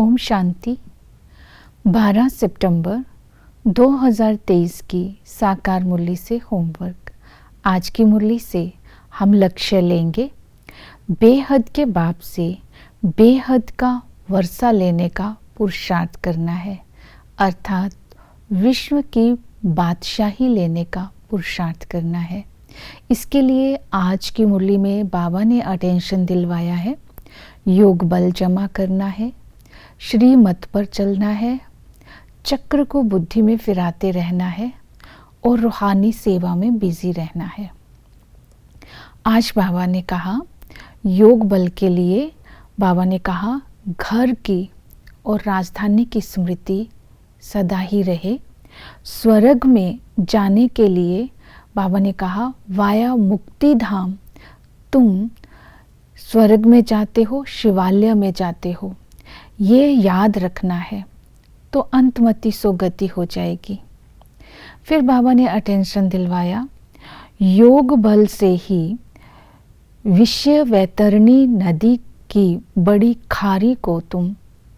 ओम शांति। 12 सितंबर 2023 की साकार मुरली से होमवर्क। आज की मुरली से हम लक्ष्य लेंगे बेहद के बाप से बेहद का वर्षा लेने का पुरुषार्थ करना है, अर्थात विश्व की बादशाही लेने का पुरुषार्थ करना है। इसके लिए आज की मुरली में बाबा ने अटेंशन दिलवाया है, योग बल जमा करना है, श्रीमत पर चलना है, चक्र को बुद्धि में फिराते रहना है और रूहानी सेवा में बिजी रहना है। आज बाबा ने कहा योग बल के लिए, बाबा ने कहा घर की और राजधानी की स्मृति सदा ही रहे। स्वर्ग में जाने के लिए बाबा ने कहा वाया मुक्ति धाम, तुम स्वर्ग में जाते हो, शिवालय में जाते हो, ये याद रखना है तो अंतमति सो गति हो जाएगी। फिर बाबा ने अटेंशन दिलवाया योग बल से ही विश्व वैतरणी नदी की बड़ी खारी को तुम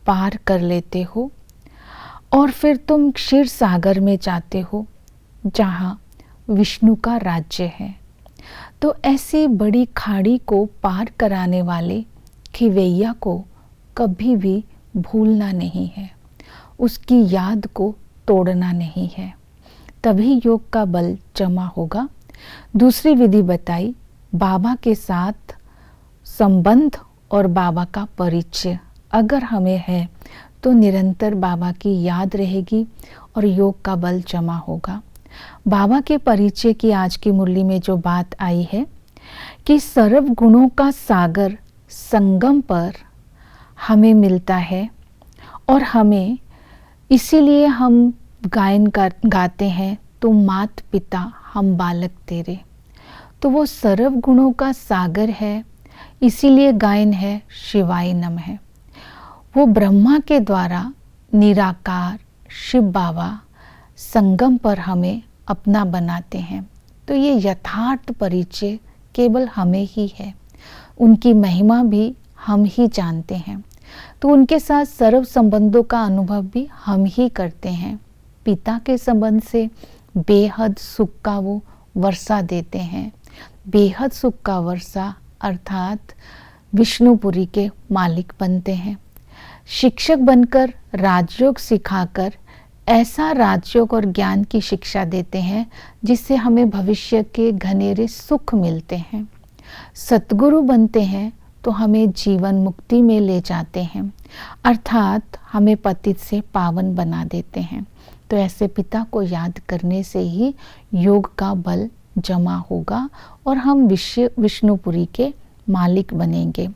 पार कर लेते हो और फिर तुम क्षीर सागर में जाते हो जहाँ विष्णु का राज्य है। तो ऐसी बड़ी खाड़ी को पार कराने वाले खिवैया को कभी भी भूलना नहीं है, उसकी याद को तोड़ना नहीं है, तभी योग का बल जमा होगा। दूसरी विधि बताई बाबा के साथ संबंध और बाबा का परिचय अगर हमें है तो निरंतर बाबा की याद रहेगी और योग का बल जमा होगा। बाबा के परिचय की आज की मुरली में जो बात आई है कि सर्व गुणों का सागर संगम पर हमें मिलता है और हमें इसीलिए हम गायन गाते हैं, तुम मात पिता हम बालक तेरे। तो वो सर्व गुणों का सागर है, इसीलिए गायन है शिवाय नमः है। वो ब्रह्मा के द्वारा निराकार शिव बाबा संगम पर हमें अपना बनाते हैं। तो ये यथार्थ परिचय केवल हमें ही है, उनकी महिमा भी हम ही जानते हैं। तो उनके साथ सर्व संबंधों का अनुभव भी हम ही करते हैं। पिता के संबंध से बेहद सुख का वो वर्षा देते हैं। बेहद सुख का वर्षा अर्थात विष्णुपुरी के मालिक बनते हैं। शिक्षक बनकर राजयोग सिखाकर ऐसा राजयोग और ज्ञान की शिक्षा देते हैं जिससे हमें भविष्य के घनेरे सुख मिलते हैं। सतगुरु बनते हैं तो हमें जीवन मुक्ति में ले जाते हैं, अर्थात हमें पतित से पावन बना देते हैं। तो ऐसे पिता को याद करने से ही योग का बल जमा होगा और हम विष्णुपुरी के मालिक बनेंगे।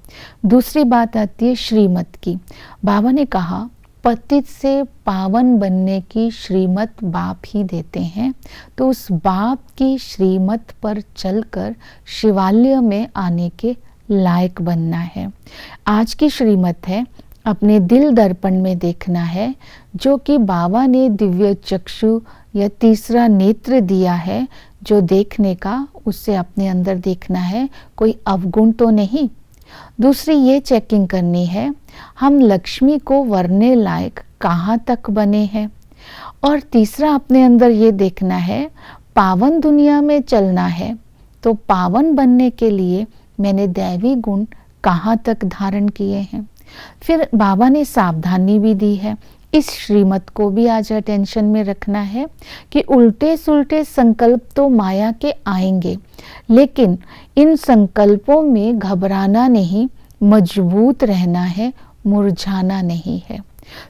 दूसरी बात आती है श्रीमत की। बाबा ने कहा पतित से पावन बनने की श्रीमत बाप ही देते हैं, तो उस बाप की श्रीमत पर चलकर शिवालय में आने के लायक बनना है। आज की श्रीमत है अपने दिल दर्पण में देखना है, जो कि बाबा ने दिव्य चक्षु या तीसरा नेत्र दिया है जो देखने का, उससे अपने अंदर देखना है, कोई अवगुण तो नहीं। दूसरी ये चेकिंग करनी है हम लक्ष्मी को वरने लायक कहाँ तक बने हैं। और तीसरा अपने अंदर ये देखना है पावन दुनिया में चलना है तो पावन बनने के लिए मैंने दैवी गुण कहाँ तक धारण किए हैं। फिर बाबा ने सावधानी भी दी है, इस श्रीमत को भी आज अटेंशन में रखना है कि उल्टे सुल्टे संकल्प तो माया के आएंगे, लेकिन इन संकल्पों में घबराना नहीं, मजबूत रहना है, मुरझाना नहीं है।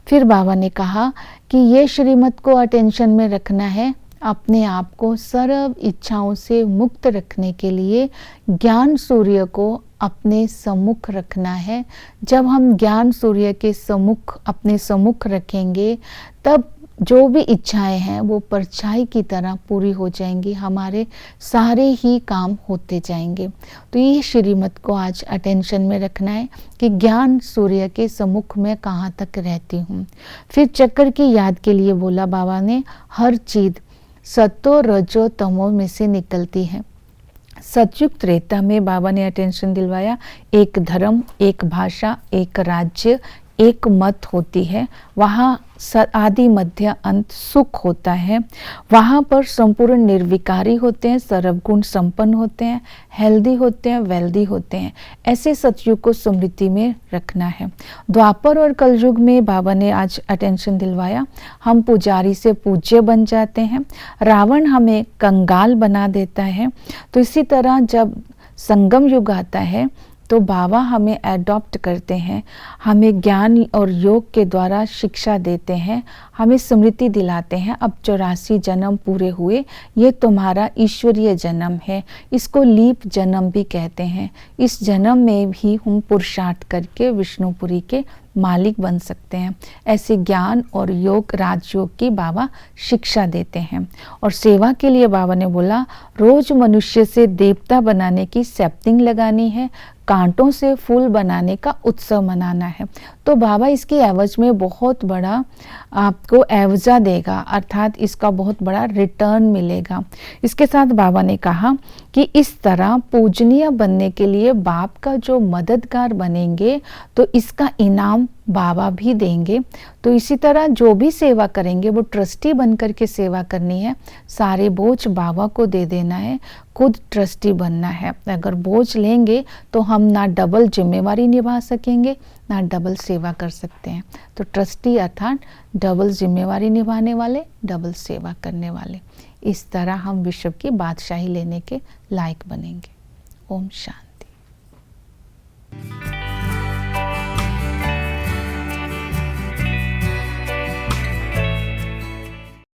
फिर बाबा ने कहा कि ये श्रीमत को अटेंशन में रखना है, अपने आप को सर्व इच्छाओं से मुक्त रखने के लिए ज्ञान सूर्य को अपने सम्मुख रखना है। जब हम ज्ञान सूर्य के सम्मुख अपने सम्मुख रखेंगे तब जो भी इच्छाएं हैं वो परछाई की तरह पूरी हो जाएंगी, हमारे सारे ही काम होते जाएंगे। तो ये श्रीमत को आज अटेंशन में रखना है कि ज्ञान सूर्य के सम्मुख में कहाँ तक रहती हूँ। फिर चक्र की याद के लिए बोला बाबा ने हर चीज सतो रजो तमो में से निकलती है। सतयुग त्रेता में बाबा ने अटेंशन दिलवाया एक धर्म, एक भाषा, एक राज्य, एक मत होती है, वहाँ आदि मध्य अंत सुख होता है, वहाँ पर संपूर्ण निर्विकारी होते हैं, सर्वगुण संपन्न होते हैं, हेल्दी होते हैं, वेल्दी होते हैं। ऐसे सतयुग को स्मृति में रखना है। द्वापर और कलयुग में बाबा ने आज अटेंशन दिलवाया, हम पुजारी से पूज्य बन जाते हैं, रावण हमें कंगाल बना देता है। तो इसी तरह जब संगम युग आता है तो बाबा हमें एडॉप्ट करते हैं, हमें ज्ञान और योग के द्वारा शिक्षा देते हैं, हमें स्मृति दिलाते हैं, अब 84 जन्म पूरे हुए, ये तुम्हारा ईश्वरीय जन्म है, इसको लीप जन्म भी कहते हैं। इस जन्म में भी हम पुरुषार्थ करके विष्णुपुरी के मालिक बन सकते हैं। ऐसे ज्ञान और योग, राजयोग की बाबा शिक्षा देते हैं। और सेवा के लिए बाबा ने बोला, रोज मनुष्य से देवता बनाने की सैप्टिंग लगानी है, कांटों से फूल बनाने का उत्सव मनाना है। तो बाबा इसकी एवज में बहुत बड़ा आपको एवजा देगा, अर्थात इसका बहुत बड़ा रिटर्न मिलेगा। इसके साथ बाबा ने कहा कि इस तरह पूजनीय बनने के लिए बाप का जो मददगार बनेंगे तो इसका इनाम बाबा भी देंगे। तो इसी तरह जो भी सेवा करेंगे वो ट्रस्टी बनकर के सेवा करनी है, सारे बोझ बाबा को दे देना है, खुद ट्रस्टी बनना है। अगर बोझ लेंगे तो हम ना डबल जिम्मेवारी निभा सकेंगे, ना डबल सेवा कर सकते हैं। तो ट्रस्टी अर्थात डबल जिम्मेवारी निभाने वाले, डबल सेवा करने वाले। इस तरह हम विश्व की बादशाही लेने के लायक बनेंगे। ओम शांति।